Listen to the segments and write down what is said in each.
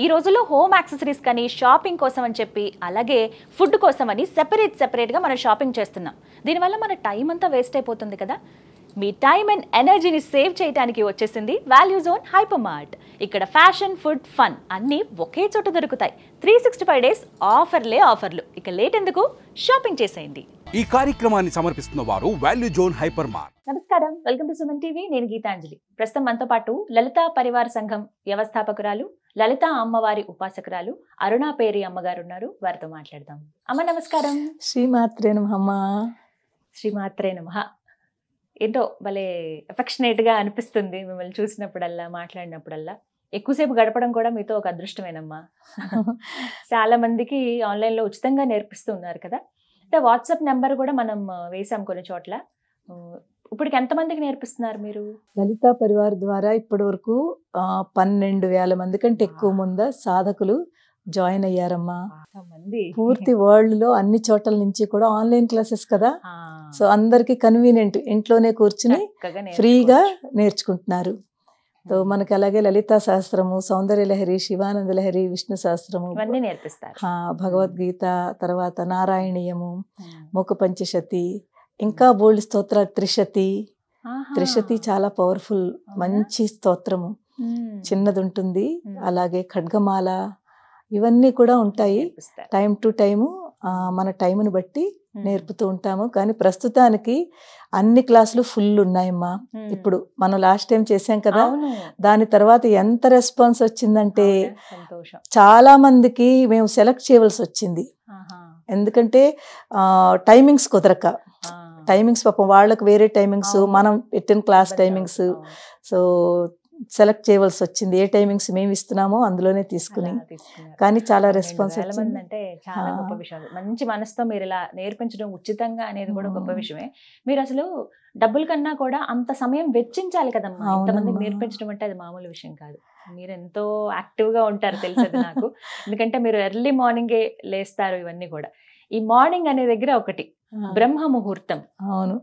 ఈ రోజుల్లో home accessories కానీ షాపింగ్ కోసం అని చెప్పి అలాగే ఫుడ్ కోసం అని సెపరేట్గా మనం షాపింగ్ చేస్తున్నాం. దీనివల్ల మన టైం అంతా వేస్ట్ అయిపోతుంది కదా. మీ టైం అండ్ ఎనర్జీని సేవ్ చేయడానికి వచ్చేసింది వాల్యూ జోన్ హైపర్ మార్ట్. ఇక్కడ ఫ్యాషన్, ఫుడ్, ఫన్ అన్నీ ఒకే చోట దొరుకుతాయి. 365 డేస్ ఆఫర్లు. ఇక లేట్ ఎందుకు, షాపింగ్ చేసేయండి. ఈ కార్యక్రమాన్ని సమర్పిస్తున్న వారు వాల్యూ జోన్ హైపర్ మార్ట్. నమస్కారం, వెల్కమ్ టు సుమన్ టీవీ. నేను గీతాంజలి. ప్రస్తుతం మనతో పాటు లలితా పరివార సంఘం వ్యవస్థాపకురాలు, లలితా అమ్మవారి ఉపాసకురాలు అరుణా పేరి అమ్మగారు ఉన్నారు. వారితో మాట్లాడదాం. అమ్మ నమస్కారం. శ్రీమాత్రే నమః. శ్రీమాత్రే నమః. ఏంటో భలే అఫెక్షనేట్ గా అనిపిస్తుంది మిమ్మల్ని చూసినప్పుడల్లా, మాట్లాడినప్పుడల్లా. ఎక్కువసేపు గడపడం కూడా మీతో ఒక అదృష్టమేనమ్మా. చాలా మందికి ఆన్లైన్లో ఉచితంగా నేర్పిస్తూ ఉన్నారు కదా. అంటే వాట్సాప్ నెంబర్ కూడా మనం వేసాం కొన్ని చోట్ల. ఇప్పటికి ఎంతమందికి నేర్పిస్తున్నారు మీరు? లలితా పరివార్ ద్వారా ఇప్పటి వరకు 12,000 మంది కంటే ఎక్కువ మంది సాధకులు జాయిన్ అయ్యారమ్మా. పూర్తి వరల్డ్ లో అన్ని చోట్ల నుంచి కూడా ఆన్లైన్ క్లాసెస్ కదా. సో అందరికి కన్వీనియంట్, ఇంట్లోనే కూర్చుని ఫ్రీగా నేర్చుకుంటున్నారు. సో మనకి అలాగే లలితా శాస్త్రము, సౌందర్య లహరి, శివానంద లహరి, విష్ణు శాస్త్రము నేర్పిస్తారు. భగవద్గీత, తర్వాత నారాయణీయము, ముఖ పంచశతి, ఇంకా బోల్డ్ స్తోత్ర, త్రిశతి చాలా పవర్ఫుల్, మంచి స్తోత్రము. చిన్నది ఉంటుంది. అలాగే ఖడ్గమాల, ఇవన్నీ కూడా ఉంటాయి. టైం టు టైము మన టైంని బట్టి నేర్పుతూ ఉంటాము. కానీ ప్రస్తుతానికి అన్ని క్లాసులు ఫుల్ ఉన్నాయమ్మా. ఇప్పుడు మనం లాస్ట్ టైం చేసాం కదా, దాని తర్వాత ఎంత రెస్పాన్స్ వచ్చిందంటే చాలా మందికి మేము సెలెక్ట్ చేయవలసి వచ్చింది. ఎందుకంటే టైమింగ్స్ కుదరక, టైమింగ్స్ పాపం వాళ్ళకి వేరే టైమింగ్స్, మనం పెట్టిన క్లాస్ టైమింగ్స్, సో సెలెక్ట్ చేయవలసి వచ్చింది. ఏ టైమింగ్స్ మేము ఇస్తున్నామో అందులోనే తీసుకుని. కానీ చాలా రెస్పాన్స్ వచ్చింది. అంటే చాలా గొప్ప విషయం. మంచి మనసుతో మీరు ఇలా నేర్పించడం ఉచితంగా అనేది కూడా గొప్ప విషయమే. మీరు అసలు డబ్బుల కన్నా కూడా అంత సమయం వెచ్చించాలి కదమ్మా. ఇంతమందికి నేర్పించడం అంటే అది మామూలు విషయం కాదు. మీరు ఎంతో యాక్టివ్ గా ఉంటారు తెలిసేది నాకు. ఎందుకంటే మీరు ఎర్లీ మార్నింగే లేస్తారు. ఇవన్నీ కూడా ఈ మార్నింగ్ అనే దగ్గర ఒకటి బ్రహ్మ ముహూర్తం. అవును,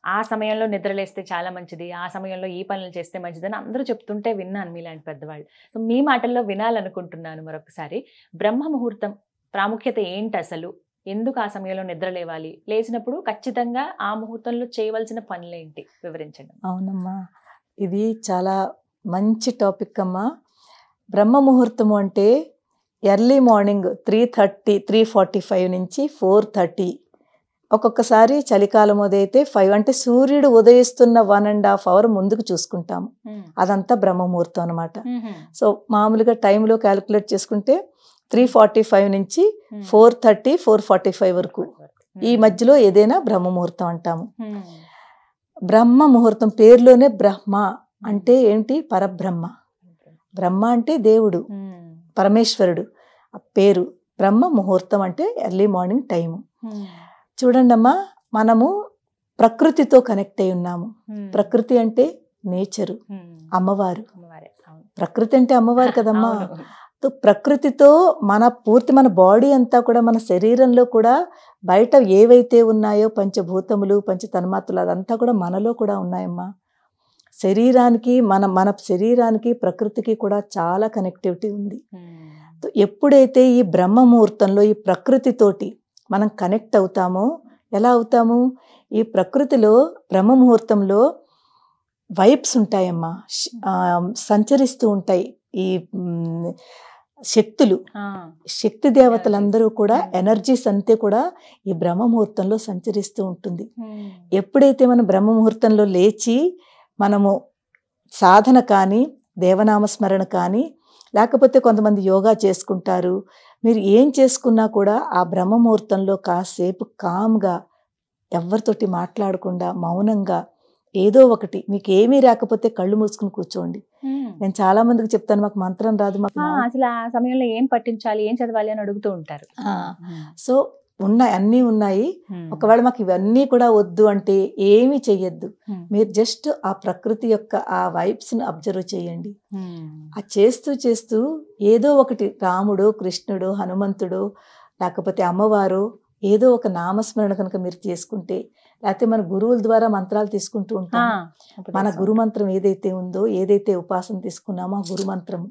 ఆ సమయంలో నిద్రలేస్తే చాలా మంచిది, ఆ సమయంలో ఈ పనులు చేస్తే మంచిదని అందరూ చెప్తుంటే విన్నాను మీలాంటి పెద్దవాళ్ళు. సో మీ మాటల్లో వినాలనుకుంటున్నాను మరొకసారి. బ్రహ్మ ముహూర్తం ప్రాముఖ్యత ఏంటి అసలు? ఎందుకు ఆ సమయంలో నిద్ర లేవాలి? లేచినప్పుడు ఖచ్చితంగా ఆ ముహూర్తంలో చేయవలసిన పనులేంటి వివరించండి. అవునమ్మా, ఇది చాలా మంచి టాపిక్ అమ్మా. బ్రహ్మ ముహూర్తము అంటే ఎర్లీ మార్నింగ్ 3:30, 3:45 నుంచి 4:30. ఒక్కొక్కసారి చలికాలం అదైతే 5, అంటే సూర్యుడు ఉదయిస్తున్న 1.5 hour ముందుకు చూసుకుంటాము. అదంతా బ్రహ్మముహూర్తం అనమాట. సో మామూలుగా టైంలో క్యాలిక్యులేట్ చేసుకుంటే 3:45 నుంచి 4:30, 4:45 వరకు ఈ మధ్యలో ఏదైనా బ్రహ్మముహూర్తం అంటాము. బ్రహ్మ ముహూర్తం పేరులోనే బ్రహ్మ అంటే ఏంటి? పరబ్రహ్మ. బ్రహ్మ అంటే దేవుడు, పరమేశ్వరుడు ఆ పేరు. బ్రహ్మ ముహూర్తం అంటే ఎర్లీ మార్నింగ్ టైము. చూడండి అమ్మా, మనము ప్రకృతితో కనెక్ట్ అయి ఉన్నాము. ప్రకృతి అంటే నేచరు, అమ్మవారు. ప్రకృతి అంటే అమ్మవారు కదమ్మా. ప్రకృతితో మన బాడీ అంతా కూడా, మన శరీరంలో కూడా బయట ఏవైతే ఉన్నాయో పంచభూతములు, పంచతన్మాత్రలు, అదంతా కూడా మనలో కూడా ఉన్నాయమ్మా. శరీరానికి మన శరీరానికి ప్రకృతికి కూడా చాలా కనెక్టివిటీ ఉంది. ఎప్పుడైతే ఈ బ్రహ్మ ముహూర్తంలో ఈ ప్రకృతితోటి మనం కనెక్ట్ అవుతామో, ఎలా అవుతాము? ఈ ప్రకృతిలో బ్రహ్మ ముహూర్తంలో వైబ్స్ ఉంటాయమ్మా, సంచరిస్తూ ఉంటాయి. ఈ శక్తి దేవతలందరూ కూడా, ఎనర్జీస్ అంతే కూడా ఈ బ్రహ్మ ముహూర్తంలో సంచరిస్తూ ఉంటుంది. ఎప్పుడైతే మనం బ్రహ్మ ముహూర్తంలో లేచి మనము సాధన కానీ, దేవనామస్మరణ కానీ, లేకపోతే కొంతమంది యోగా చేసుకుంటారు, మీరు ఏం చేసుకున్నా కూడా ఆ బ్రహ్మ ముహూర్తంలో కాసేపు కామ్గా, ఎవరితోటి మాట్లాడకుండా మౌనంగా ఏదో ఒకటి, మీకు ఏమీ రాకపోతే కళ్ళు మూసుకుని కూర్చోండి. నేను చాలా మందికి చెప్తాను, మాకు మంత్రం రాదు, మాకు అసలు ఆ సమయంలో ఏం పఠించాలి, ఏం చదవాలి అని అడుగుతూ ఉంటారు. సో ఉన్నాయి, అన్నీ ఉన్నాయి. ఒకవేళ మాకు ఇవన్నీ కూడా వద్దు అంటే ఏమీ చెయ్యొద్దు. మీరు జస్ట్ ఆ ప్రకృతి యొక్క ఆ వైబ్స్ని అబ్జర్వ్ చేయండి. ఆ చేస్తూ ఏదో ఒకటి, రాముడు, కృష్ణుడు, హనుమంతుడు, లేకపోతే అమ్మవారు, ఏదో ఒక నామస్మరణ కనుక మీరు చేసుకుంటే, లేకపోతే మన గురువుల ద్వారా మంత్రాలు తీసుకుంటూ ఉంటాం. మన గురు మంత్రం ఏదైతే ఉందో, ఏదైతే ఉపాసన తీసుకున్నామో ఆ గురు మంత్రం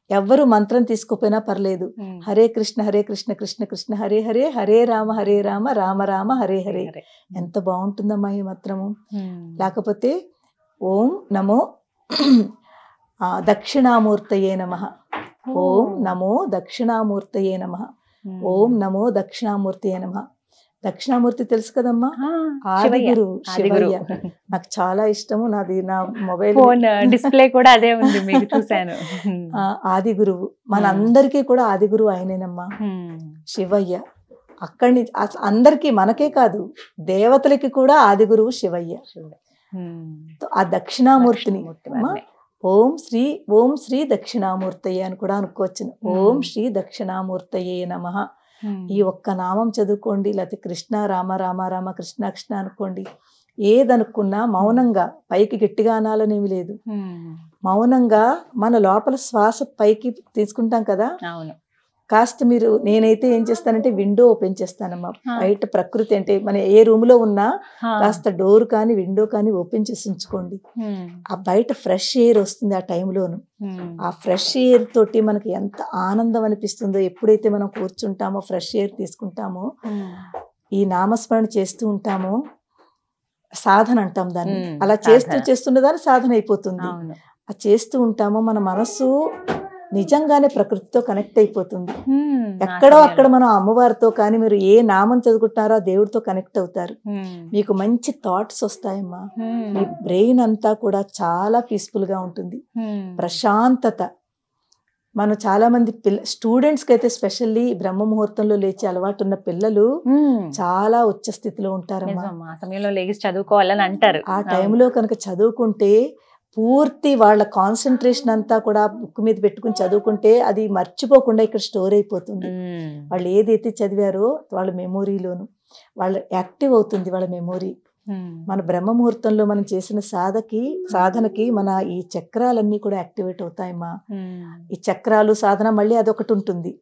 ఎవ్వరు మంత్రం తీసుకోపోయినా పర్లేదు. హరే కృష్ణ కృష్ణ కృష్ణ హరే హరే, హరే రామ రామ రామ హరే హరే. ఎంత బాగుంటుందమ్మా ఈ మంత్రము. లేకపోతే ఓం నమో దక్షిణామూర్తయే నమః, ఓం నమో దక్షిణామూర్తయే నమః, ఓం నమో దక్షిణామూర్తయే నమః. దక్షిణామూర్తి తెలుసు కదమ్మా, ఆదిగురు శివయ్య. నాకు చాలా ఇష్టము. నాది నా మొబైల్ డిస్ప్లే కూడా అదే ఉంది, మీకు చూశాను. ఆదిగురువు మనందరికీ కూడా ఆదిగురువు ఆయనేనమ్మా శివయ్య. అక్కడి అందరికీ, మనకే కాదు దేవతలకి కూడా ఆదిగురువు శివయ్య. ఆ దక్షిణామూర్తిని ఓం శ్రీ దక్షిణామూర్తయే అని కూడా అనుకోవచ్చు. ఓం శ్రీ దక్షిణామూర్తయే నమః. ఈ ఒక్క నామం చదువుకోండి, లేకపోతే కృష్ణ రామ రామ రామ కృష్ణ కృష్ణ అనుకోండి. ఏదనుకున్నా మౌనంగా, పైకి గట్టిగా అనాలనేమి లేదు, మౌనంగా మన లోపల శ్వాస పైకి తీసుకుంటాం కదా. కాస్త మీరు, నేనైతే ఏం చేస్తానంటే విండో ఓపెన్ చేస్తానమ్మా. బయట ప్రకృతి అంటే మన ఏ రూమ్ లో ఉన్నా కాస్త డోర్ కానీ విండో కానీ ఓపెన్ చేసి ఉంచుకోండి. ఆ బయట ఫ్రెష్ ఎయిర్ వస్తుంది ఆ టైంలోను. ఆ ఫ్రెష్ ఎయిర్ తోటి మనకి ఎంత ఆనందం అనిపిస్తుందో. ఎప్పుడైతే మనం కూర్చుంటామో, ఫ్రెష్ ఎయిర్ తీసుకుంటామో, ఈ నామస్మరణ చేస్తూ ఉంటామో, సాధన అంటాం దాన్ని. అలా చేస్తున్న దాన్ని సాధన అయిపోతుంది. ఆ చేస్తూ ఉంటామో మన మనస్సు నిజంగానే ప్రకృతితో కనెక్ట్ అయిపోతుంది. ఎక్కడో అక్కడ మనం అమ్మవారితో కానీ, మీరు ఏ నామం చదువుకుంటారో ఆ దేవుడితో కనెక్ట్ అవుతారు. మీకు మంచి థాట్స్ వస్తాయమ్మా. మీ బ్రెయిన్ అంతా కూడా చాలా పీస్ఫుల్ గా ఉంటుంది, ప్రశాంతత. మనం చాలా మంది స్టూడెంట్స్ కి అయితే స్పెషల్లీ బ్రహ్మ ముహూర్తంలో లేచే అలవాటు ఉన్న పిల్లలు చాలా ఉచ్చ స్థితిలో ఉంటారమ్మా. ఆ సమయంలో లేచి చదువుకోవాలని అంటారు. ఆ టైంలో కనుక చదువుకుంటే పూర్తి వాళ్ళ కాన్సన్ట్రేషన్ అంతా కూడా బుక్ మీద పెట్టుకుని చదువుకుంటే అది మర్చిపోకుండా ఇక్కడ స్టోర్ అయిపోతుంది. వాళ్ళు ఏదైతే చదివారో వాళ్ళ మెమొరీలోను వాళ్ళు యాక్టివ్ అవుతుంది, వాళ్ళ మెమొరీ. మన బ్రహ్మ ముహూర్తంలో మనం చేసిన సాధనకి మన ఈ చక్రాలన్నీ కూడా యాక్టివేట్ అవుతాయమ్మా. ఈ చక్రాలు సాధన మళ్ళీ అదొకటి ఉంటుంది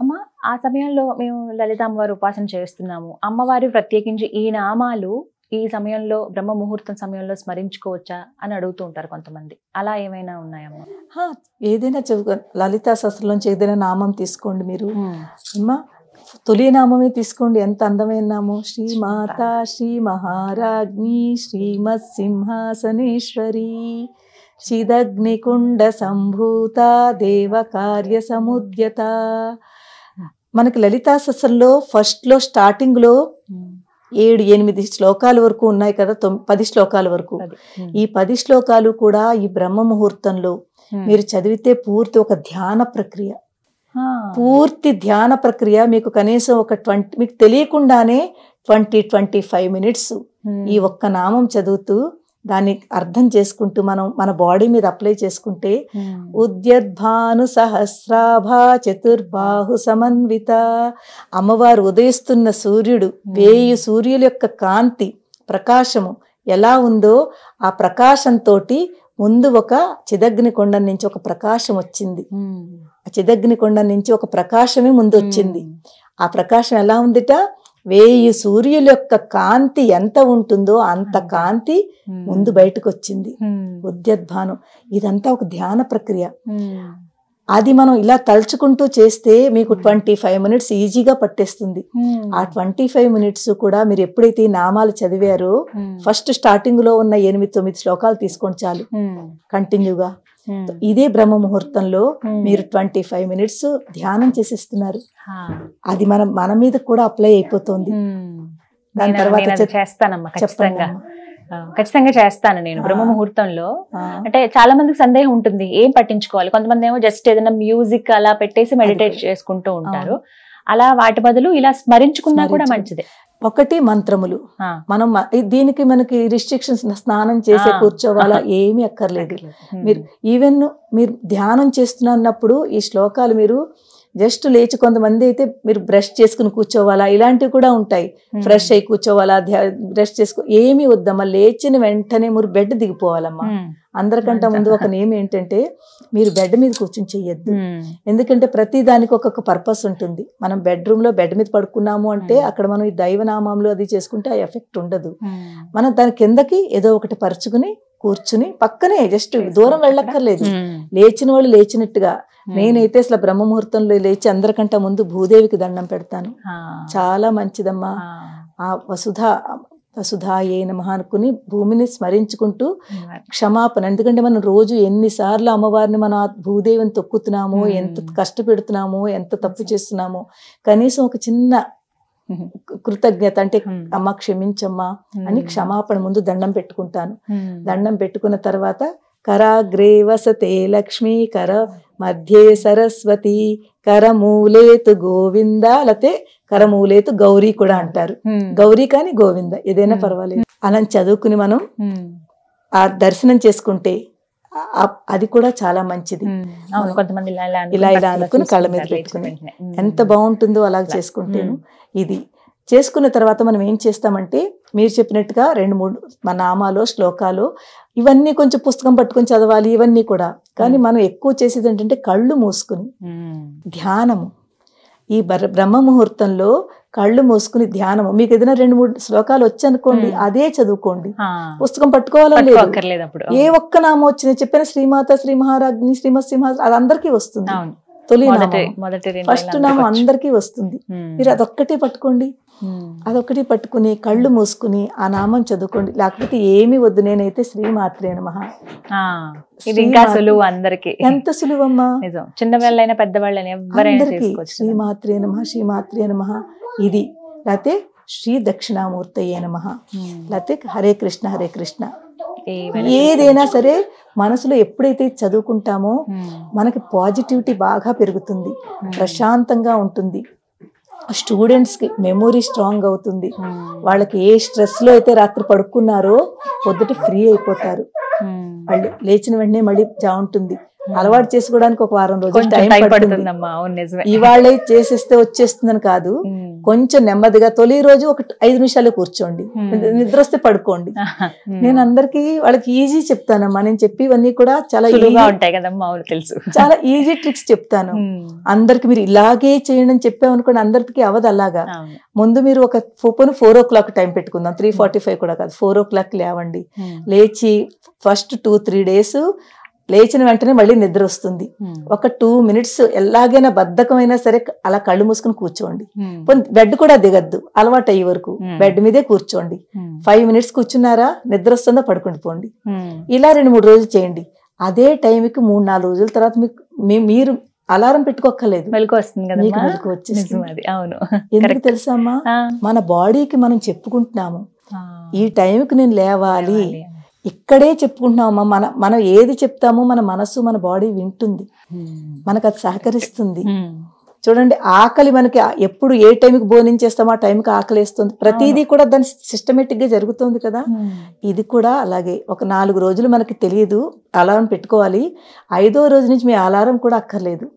అమ్మా. ఆ సమయంలో మేము లలిత అమ్మవారి ఉపాసన చేస్తున్నాము. అమ్మవారి ప్రత్యేకించి ఈ నామాలు ఈ సమయంలో, బ్రహ్మ ముహూర్తం సమయంలో స్మరించుకోవచ్చా అని అడుగుతూ ఉంటారు కొంతమంది. అలా ఏమైనా ఉన్నాయమ్మా? ఏదైనా లలితా సహస్రంలోంచి ఏదైనా నామం తీసుకోండి మీరు అమ్మా. తొలి నామమే తీసుకోండి, ఎంత అందమైన నామం. శ్రీమాత శ్రీ మహారాజ్ఞి శ్రీమత్ సింహాసనేశ్వరి చిదగ్నికుండ సంభూత దేవ కార్య సముద్యత. మనకి లలితా సహస్రంలో ఫస్ట్ లో స్టార్టింగ్ లో 7-8 శ్లోకాల వరకు ఉన్నాయి కదా, 10 శ్లోకాల వరకు. ఈ 10 శ్లోకాలు కూడా ఈ బ్రహ్మ ముహూర్తంలో మీరు చదివితే పూర్తి ఒక ధ్యాన ప్రక్రియ, పూర్తి ధ్యాన ప్రక్రియ. మీకు కనీసం ఒక 20, మీకు తెలియకుండానే 20-25 మినిట్స్ ఈ ఒక్క నామం చదువుతూ దాన్ని అర్థం చేసుకుంటూ మనం మన బాడీ మీద అప్లై చేసుకుంటే, ఉద్యద్భాను సహస్రాభా చతుర్బాహు సమన్విత. అమ్మవారు ఉదయిస్తున్న సూర్యుడు, 1000 సూర్యుల యొక్క కాంతి ప్రకాశము ఎలా ఉందో ఆ ప్రకాశంతో ముందు ఒక చిదగ్ని కొండ నుంచి ఒక ప్రకాశం వచ్చింది. ఆ చిదగ్ని కొండ నుంచి ఒక ప్రకాశమే ముందు వచ్చింది. ఆ ప్రకాశం ఎలా ఉందిట, 1000 సూర్యుల యొక్క కాంతి ఎంత ఉంటుందో అంత కాంతి ముందు బయటకు వచ్చింది. ఉద్యద్భానం. ఇదంతా ఒక ధ్యాన ప్రక్రియ. అది మనం ఇలా తలుచుకుంటూ చేస్తే మీకు 25 మినిట్స్ ఈజీగా పట్టేస్తుంది. ఆ 25 మినిట్స్ కూడా మీరు ఎప్పుడైతే ఈ నామాలు చదివారో ఫస్ట్ స్టార్టింగ్ లో ఉన్న 8-9 శ్లోకాలు తీసుకోండి చాలు, కంటిన్యూగా. ఇదే బ్రహ్మ ముహూర్తంలో మీరు 25 మినిట్స్ ధ్యానం చేసేస్తున్నారు. అది మన మీద కూడా అప్లై అయిపోతుంది. దాని తర్వాత చేస్తానమ్మా, ఖచ్చితంగా చేస్తాను నేను బ్రహ్మ ముహూర్తంలో. అంటే చాలా మందికి సందేహం ఉంటుంది, ఏం పట్టించుకోవాలి. కొంతమంది ఏమో జస్ట్ ఏదైనా మ్యూజిక్ అలా పెట్టేసి మెడిటేట్ చేసుకుంటూ ఉంటారు. అలా వాటి బదులు ఇలా స్మరించుకున్నా కూడా మంచిదే. ఒకటి మంత్రములు. మనం దీనికి మనకి రిస్ట్రిక్షన్స్, స్నానం చేసే కూర్చోవాలా ఏమీ అక్కర్లేదు. మీరు ఈవెన్ మీరు ధ్యానం చేస్తున్నప్పుడు ఈ శ్లోకాలు మీరు జస్ట్ లేచి, కొంతమంది అయితే మీరు బ్రష్ చేసుకుని కూర్చోవాలా, ఇలాంటివి కూడా ఉంటాయి. ఫ్రెష్ అయి కూర్చోవాలా, బ్రష్ చేసుకో, ఏమీ వద్దమ్మా. లేచిన వెంటనే మీరు బెడ్ దిగిపోవాలమ్మా. అందరికంటే ముందు ఒక నియమం ఏంటంటే మీరు బెడ్ మీద కూర్చొని చెయ్యొద్దు. ఎందుకంటే ప్రతి దానికి ఒక్కొక్క పర్పస్ ఉంటుంది. మనం బెడ్రూమ్ లో బెడ్ మీద పడుకున్నాము అంటే అక్కడ మనం ఈ దైవనామంలో అది చేసుకుంటే ఆ ఎఫెక్ట్ ఉండదు. మనం దాని కిందకి ఏదో ఒకటి పరుచుకుని కూర్చుని పక్కనే జస్ట్ దూరం వెళ్ళక్కర్లేదు, లేచిన వాళ్ళు లేచినట్టుగా. నేనైతే అసలు బ్రహ్మ ముహూర్తంలో లేచి అందరికంటే ముందు భూదేవికి దండం పెడతాను. చాలా మంచిదమ్మా. ఆ వసుధాయే నమః అనుకుని భూమిని స్మరించుకుంటూ క్షమాపణ. ఎందుకంటే మనం రోజు ఎన్నిసార్లు అమ్మవారిని మనం ఆ భూదేవిని తొక్కుతున్నామో, ఎంత కష్టపెడుతున్నామో, ఎంత తప్పు చేస్తున్నామో, కనీసం ఒక చిన్న కృతజ్ఞత అంటే అమ్మ క్షమించమ్మా అని క్షమాపణ ముందు దండం పెట్టుకుంటాను. దండం పెట్టుకున్న తర్వాత కరాగ్రే వసతే లక్ష్మీ, కర మధ్యే సరస్వతి, కరమూలేతు గోవింద, లేతే కరమూలేతు గౌరీ కూడా అంటారు. గౌరీ కానీ గోవింద ఏదైనా పర్వాలేదు. అలా చదువుకుని మనం ఆ దర్శనం చేసుకుంటే అది కూడా చాలా మంచిది. కొంతమంది ఇలా అనుకుని కళ్ళ మీద పెట్టుకుని ఎంత బాగుంటుందో అలా చేసుకుంటేను. ఇది చేసుకున్న తర్వాత మనం ఏం చేస్తామంటే మీరు చెప్పినట్టుగా 2-3 నామాలు, శ్లోకాలు ఇవన్నీ కొంచెం పుస్తకం పట్టుకొని చదవాలి ఇవన్నీ కూడా. కానీ మనం ఎక్కువ చేసేది ఏంటంటే కళ్ళు మూసుకుని ధ్యానము. ఈ బ్రహ్మ ముహూర్తంలో కళ్ళు మూసుకుని ధ్యానము. మీకు ఏదైనా 2-3 శ్లోకాలు వచ్చనుకోండి, అదే చదువుకోండి, పుస్తకం పట్టుకోవాలని లేదు. ఏ ఒక్క నామం వచ్చినా చెప్పిన శ్రీమాత, శ్రీ మహారాజ్ని, శ్రీమత్ సింహ అది అందరికీ వస్తుంది. తొలి ఫస్ట్ నామం అందరికీ వస్తుంది. మీరు అదొక్కటే పట్టుకోండి, అదొక్కటి పట్టుకుని కళ్ళు మూసుకుని ఆ నామం చదువుకోండి. లేకపోతే ఏమి వద్దు. నేనైతే శ్రీమాత్రే నమః. అందరికి ఎంత సులువమ్మా, చిన్నవాళ్ళైనా పెద్దవాళ్ళైనా అందరికీ శ్రీమాత్రే నమః, శ్రీమాత్రే నమః. ఇది లేకపోతే శ్రీ దక్షిణామూర్తయే నమః, లేకపోతే హరే కృష్ణ హరే కృష్ణ. ఏదైనా సరే మనసులో ఎప్పుడైతే చదువుకుంటామో మనకి పాజిటివిటీ బాగా పెరుగుతుంది, ప్రశాంతంగా ఉంటుంది. స్టూడెంట్స్కి మెమొరీ స్ట్రాంగ్ అవుతుంది. వాళ్ళకి ఏ స్ట్రెస్లో అయితే రాత్రి పడుకున్నారో పొద్దుట ఫ్రీ అయిపోతారు. వాళ్ళు లేచిన వెంటనే మళ్ళీ ఉంటుంది. అలవాటు చేసుకోవడానికి ఒక వారం రోజులు టైం పడుతుంది. ఇవాళ చేసేస్తే వచ్చేస్తుందని కాదు, కొంచెం నెమ్మదిగా తొలి రోజు ఒక 5 నిమిషాలు కూర్చోండి, నిద్ర వస్తే పడుకోండి. నేను అందరికి వాళ్ళకి ఈజీ చెప్తానమ్మా. నేను చెప్పివన్నీ కూడా చాలా ఉంటాయి కదమ్మా, తెలుసు. చాలా ఈజీ ట్రిక్స్ చెప్తాను అందరికి. మీరు ఇలాగే చేయండి అని చెప్పామనుకోండి, అందరికి అవదు అలాగా. ముందు మీరు ఒక 4 o'clock టైం పెట్టుకుందాం, 3:45 కూడా కాదు, 4 o'clock లేవండి. లేచి ఫస్ట్ 2-3 days లేచిన వెంటనే మళ్ళీ నిద్ర వస్తుంది. ఒక 2 minutes ఎలాగైనా బద్ధకమైనా సరే అలా కళ్ళు మూసుకుని కూర్చోండి. బెడ్ కూడా దిగద్దు, అలవాటు అయ్యే వరకు బెడ్ మీదే కూర్చోండి. 5 minutes కూర్చున్నారా, నిద్ర వస్తుందో పడుకుంటూ పోండి. ఇలా 2-3 రోజులు చేయండి. అదే టైంకి 3-4 రోజుల తర్వాత మీరు అలారం పెట్టుకోక్కర్లేదు, మెలకు వస్తుంది కదా, మీకు మెలకు వచ్చేస్తుంది. ఎందుకు తెలుసా అమ్మా, మన బాడీకి మనం చెప్పుకుంటున్నాము ఈ టైంకి నేను లేవాలి, ఇక్కడే చెప్పుకుంటున్నామమ్మా. మనం ఏది చెప్తామో మన మనసు, మన బాడీ వింటుంది, మనకు అది సహకరిస్తుంది. చూడండి, ఆకలి మనకి ఎప్పుడు ఏ టైంకి భోజనం ఆ టైంకి ఆకలి వేస్తుంది. ప్రతిదీ కూడా దాని సిస్టమేటిక్ గా జరుగుతుంది కదా. ఇది కూడా అలాగే. ఒక 4 రోజులు మనకి తెలియదు, అలారం పెట్టుకోవాలి. 5వ రోజు నుంచి మీ అలారం కూడా అక్కర్లేదు,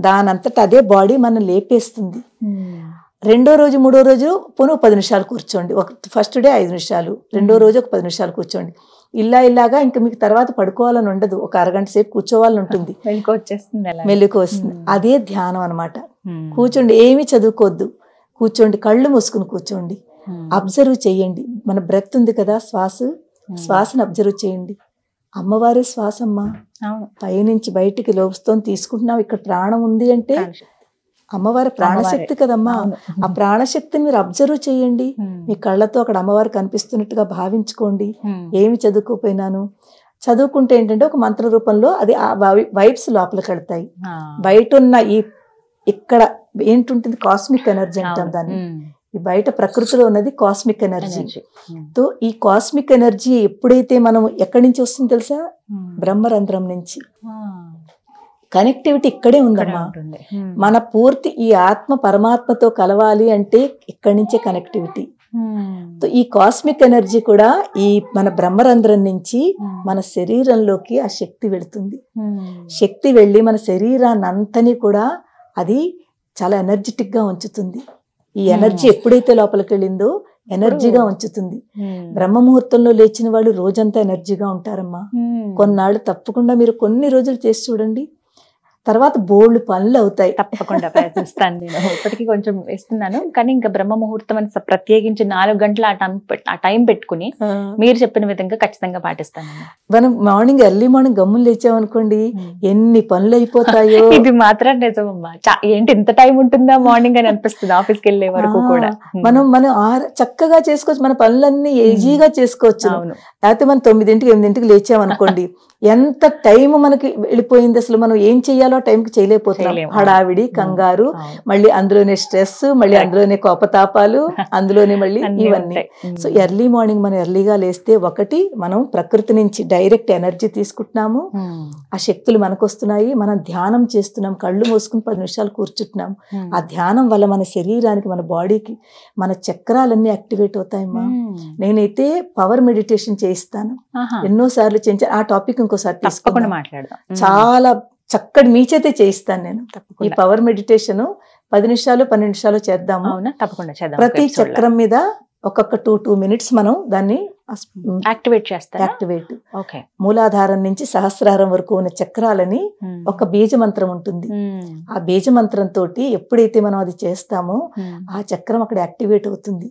దానంతట అదే బాడీ మనం లేపేస్తుంది. 2వ రోజు 3వ రోజు పోను 10 నిమిషాలు కూర్చోండి. ఫస్ట్ డే 5 నిమిషాలు, 2వ రోజు ఒక 10 నిమిషాలు కూర్చోండి. ఇలాగా ఇంకా మీకు తర్వాత పడుకోవాలని ఉండదు, ఒక అరగంట సేపు కూర్చోవాలని ఉంటుంది, మెలుకు వస్తుంది. అదే ధ్యానం అనమాట. కూర్చోండి, ఏమీ చదువుకోవద్దు, కూర్చోండి, కళ్ళు మూసుకుని కూర్చోండి, అబ్జర్వ్ చేయండి. మన బ్రెత్ ఉంది కదా, శ్వాసను అబ్జర్వ్ చేయండి. అమ్మవారి శ్వాసమ్మా, పైనుంచి బయటికి లోపుతో తీసుకుంటున్నాం. ఇక్కడ ప్రాణం ఉంది అంటే అమ్మవారి ప్రాణశక్తి కదమ్మా. ఆ ప్రాణశక్తిని మీరు అబ్జర్వ్ చేయండి. మీ కళ్ళతో అక్కడ అమ్మవారు కనిపిస్తున్నట్టుగా భావించుకోండి. ఏమి చదువుకోపోయినాను, చదువుకుంటే ఏంటంటే ఒక మంత్ర రూపంలో అది ఆ వైబ్స్ లోపలికి వెళ్తాయి. బయట ఉన్న ఇక్కడ ఏంటుంటుంది, కాస్మిక్ ఎనర్జీ అంటాం దాన్ని. ఈ బయట ప్రకృతిలో ఉన్నది కాస్మిక్ ఎనర్జీ. తో ఈ కాస్మిక్ ఎనర్జీ ఎప్పుడైతే మనం ఎక్కడి నుంచి వస్తుంది తెలుసా, బ్రహ్మరంధ్రం నుంచి. కనెక్టివిటీ ఇక్కడే ఉందమ్మా. మన పూర్తి ఈ ఆత్మ పరమాత్మతో కలవాలి అంటే ఇక్కడి నుంచే కనెక్టివిటీ. ఈ కాస్మిక్ ఎనర్జీ కూడా ఈ మన బ్రహ్మరంధ్రం నుంచి మన శరీరంలోకి ఆ శక్తి వెళుతుంది. శక్తి వెళ్ళి మన శరీరాన్ని అంతని కూడా అది చాలా ఎనర్జెటిక్ గా ఉంచుతుంది. ఈ ఎనర్జీ ఎప్పుడైతే లోపలికి వెళ్ళిందో ఎనర్జీగా ఉంచుతుంది. బ్రహ్మ ముహూర్తంలో లేచిన వాళ్ళు రోజంతా ఎనర్జీగా ఉంటారమ్మా. కొన్నాళ్ళు తప్పకుండా మీరు కొన్ని రోజులు చేసి చూడండి. తర్వాత బోల్డ్ పనులు అవుతాయి. తప్పకుండా ప్రయత్నిస్తాను. నేను ఇప్పటికీ కొంచెం వేస్తున్నాను, కానీ ఇంకా బ్రహ్మ ముహూర్తం అని ప్రత్యేకించి 4 గంటలు ఆ టైం పెట్టుకుని మీరు చెప్పిన విధంగా ఖచ్చితంగా పాటిస్తాను. మనం మార్నింగ్ ఎర్లీ మార్నింగ్ గమ్ములు లేచామనుకోండి, ఎన్ని పనులు అయిపోతాయో. ఇది మాత్రం నిజమమ్మా. ఏంటి ఇంత టైం ఉంటుందా మార్నింగ్ అని అనిపిస్తుంది ఆఫీస్కి వెళ్ళే వరకు కూడా. మనం చక్కగా చేసుకోవచ్చు, మన పనులన్నీ ఈజీగా చేసుకోవచ్చు. లేకపోతే మనం 9ంటికి 8ంటికి లేచామనుకోండి, ఎంత టైం మనకి వెళ్ళిపోయింది, అసలు మనం ఏం చెయ్యాలో టైంకి చేయలేకపోతున్నాం. హడావిడి, కంగారు, మళ్ళీ అందులోనే స్ట్రెస్, మళ్ళీ అందులోనే కోపతాపాలు, అందులోనే మళ్ళీ ఇవన్నీ. సో ఎర్లీ మార్నింగ్ మనం ఎర్లీగా లేస్తే, ఒకటి మనం ప్రకృతి నుంచి డైరెక్ట్ ఎనర్జీ తీసుకుంటున్నాము, ఆ శక్తులు మనకు వస్తున్నాయి. మనం ధ్యానం చేస్తున్నాం, కళ్ళు మూసుకుని 10 నిమిషాలు కూర్చుంటున్నాం. ఆ ధ్యానం వల్ల మన శరీరానికి, మన బాడీకి, మన చక్రాలన్నీ యాక్టివేట్ అవుతాయమ్మా. నేనైతే పవర్ మెడిటేషన్ చేయిస్తాను, ఎన్నోసార్లు చేయించాను. ఆ టాపిక్ ఇంకోసారి తీసుకుని మాట్లాడదాం. చాలా చక్కటి మీ చేతే చేయిస్తాను నేను ఈ పవర్ మెడిటేషన్. 10 నిమిషాలు 12 నిమిషాలు చేద్దాము. తప్పకుండా చేద్దాం. ప్రతి చక్రం మీద ఒక్కొక్క 2 minutes మనం దాన్ని యాక్టివేట్ చేస్తాం. యాక్టివేట్ మూలాధారం నుంచి సహస్రారం వరకు ఉన్న చక్రాలని ఒక బీజ మంత్రం ఉంటుంది. ఆ బీజ మంత్రం తోటి ఎప్పుడైతే మనం అది చేస్తామో ఆ చక్రం అక్కడ యాక్టివేట్ అవుతుంది.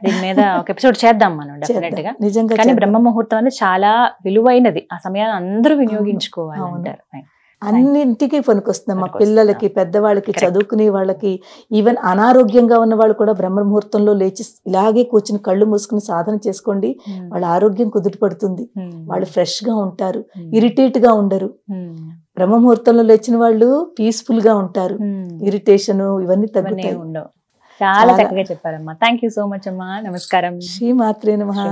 దీని మీద ఒక ఎపిసోడ్ చేద్దాం మనం డెఫినెట్ గా. నిజంగా కానీ బ్రహ్మ ముహూర్తం అనేది చాలా విలువైనది, ఆ సమయాన్ని అందరూ వినియోగించుకోవాలి అంటారు. అన్నింటికి పనికొస్తుందమ్మా. పిల్లలకి, పెద్దవాళ్ళకి, చదువుకునే వాళ్ళకి, ఈవెన్ అనారోగ్యంగా ఉన్న వాళ్ళు కూడా బ్రహ్మ ముహూర్తంలో లేచి ఇలాగే కూర్చుని కళ్ళు మూసుకుని సాధన చేసుకోండి, వాళ్ళ ఆరోగ్యం కుదుటపడుతుంది, వాళ్ళు ఫ్రెష్ గా ఉంటారు, ఇరిటేట్ గా ఉండరు. బ్రహ్మ ముహూర్తంలో లేచిన వాళ్ళు పీస్ఫుల్ గా ఉంటారు, ఇరిటేషన్ ఇవన్నీ తగ్గుతాయి. చాలా చక్కగా చెప్పారమ్మా. థ్యాంక్ యూ సో మచ్ అమ్మా. నమస్కారం. శ్రీమాత్రే నమః.